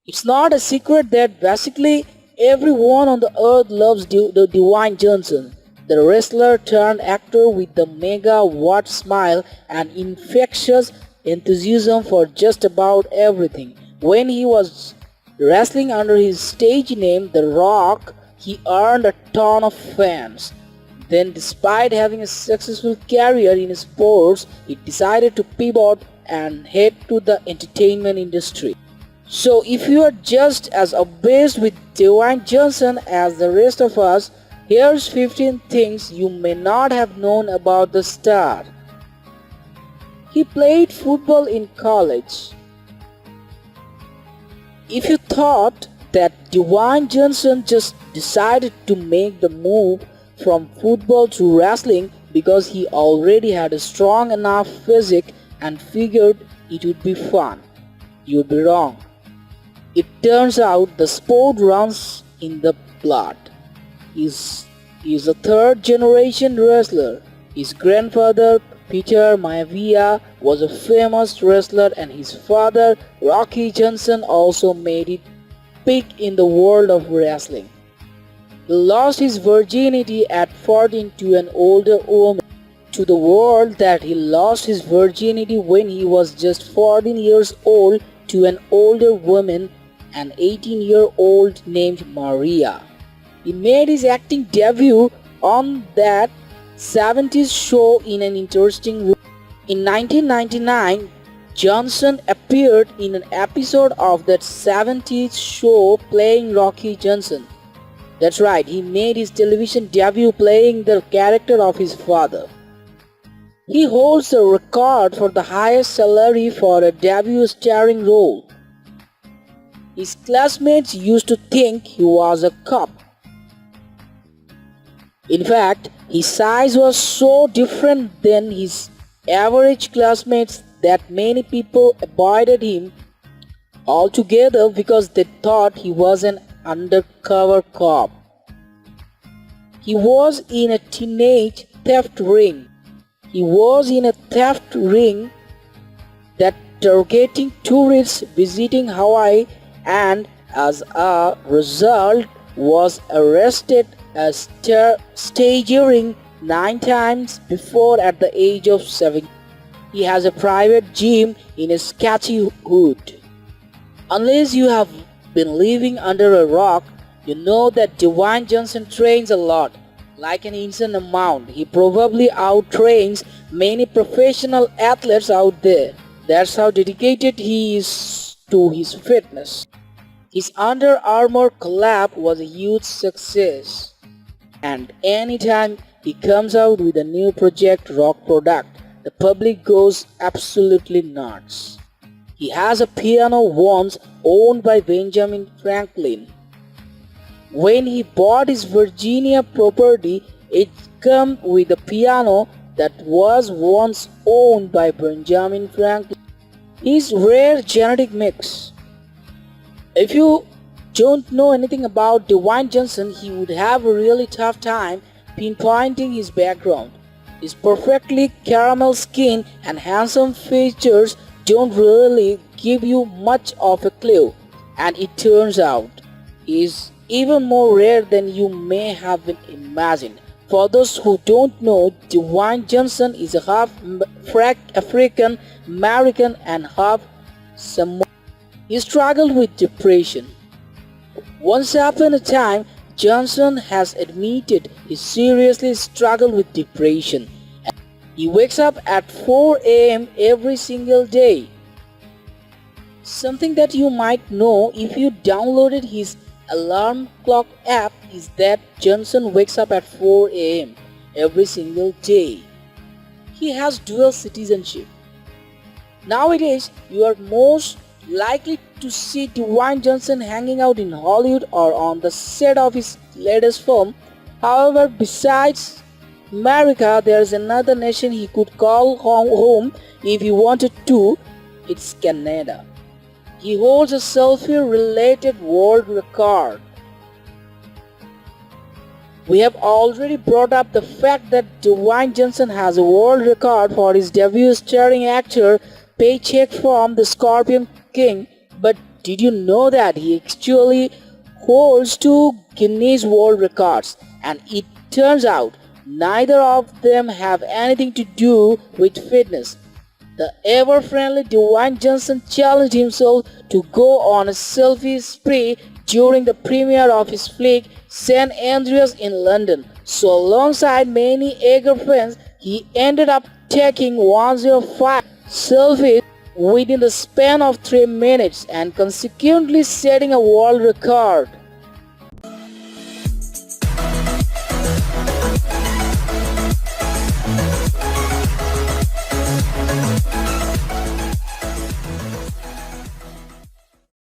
It's not a secret that basically everyone on the earth loves the Dwayne Johnson, the wrestler turned actor with the mega watt smile and infectious enthusiasm for just about everything. When he was wrestling under his stage name The Rock, he earned a ton of fans. Then, despite having a successful career in sports, he decided to pivot and head to the entertainment industry. So if you are just as obsessed with Dwayne Johnson as the rest of us, here's 15 things you may not have known about the star. He played football in college. If you thought that Dwayne Johnson just decided to make the move from football to wrestling because he already had a strong enough physique and figured it would be fun, you'd be wrong. It turns out the sport runs in the blood. He's a third generation wrestler. His grandfather Peter Maivia was a famous wrestler and his father Rocky Johnson also made it big in the world of wrestling. He lost his virginity at 14 to an older woman. To the world that he lost his virginity when he was just 14 years old to an older woman, an 18-year-old named Maria. He made his acting debut on that 70s show in an interesting role. In 1999, Johnson appeared in an episode of that 70s show playing Rocky Johnson. That's right, he made his television debut playing the character of his father. He holds the record for the highest salary for a debut starring role. His classmates used to think he was a cop. In fact, his size was so different than his average classmates that many people avoided him altogether because they thought he was an undercover cop. He was in a teenage theft ring. He was in a theft ring that targeting tourists visiting Hawaii, and as a result was arrested as staggering 9 times before at the age of 7. He has a private gym in a sketchy hood. Unless you have been living under a rock, you know that Dwayne Johnson trains a lot, like an insane amount. He probably outtrains many professional athletes out there. That's how dedicated he is to his fitness. His Under Armour collab was a huge success, and anytime he comes out with a new project rock product, the public goes absolutely nuts. He has a piano once owned by Benjamin Franklin. When he bought his Virginia property, it came with a piano that was once owned by Benjamin Franklin. His rare genetic mix. If you don't know anything about Dwayne Johnson, he would have a really tough time pinpointing his background. His perfectly caramel skin and handsome features don't really give you much of a clue, and it turns out he is even more rare than you may have imagined. For those who don't know, Dwayne Johnson is a half African American and half Samoan. He struggled with depression. Once upon a time, Johnson has admitted he seriously struggled with depression. He wakes up at 4 a.m. every single day. Something that you might know if you downloaded his alarm clock app is that Johnson wakes up at 4 a.m. every single day. He has dual citizenship. Nowadays, you are most likely to see Dwayne Johnson hanging out in Hollywood or on the set of his latest film. However, besides America, there is another nation he could call home if he wanted to. It's Canada. He holds a selfie-related world record. We have already brought up the fact that Dwayne Johnson has a world record for his debut starring actor paycheck from the Scorpion King, but did you know that he actually holds two Guinness World Records? And it turns out neither of them have anything to do with fitness. The ever-friendly Dwayne Johnson challenged himself to go on a selfie spree during the premiere of his flick St. Andreas in London. So alongside many eager fans, he ended up taking 105 selfies within the span of 3 minutes and consequently setting a world record.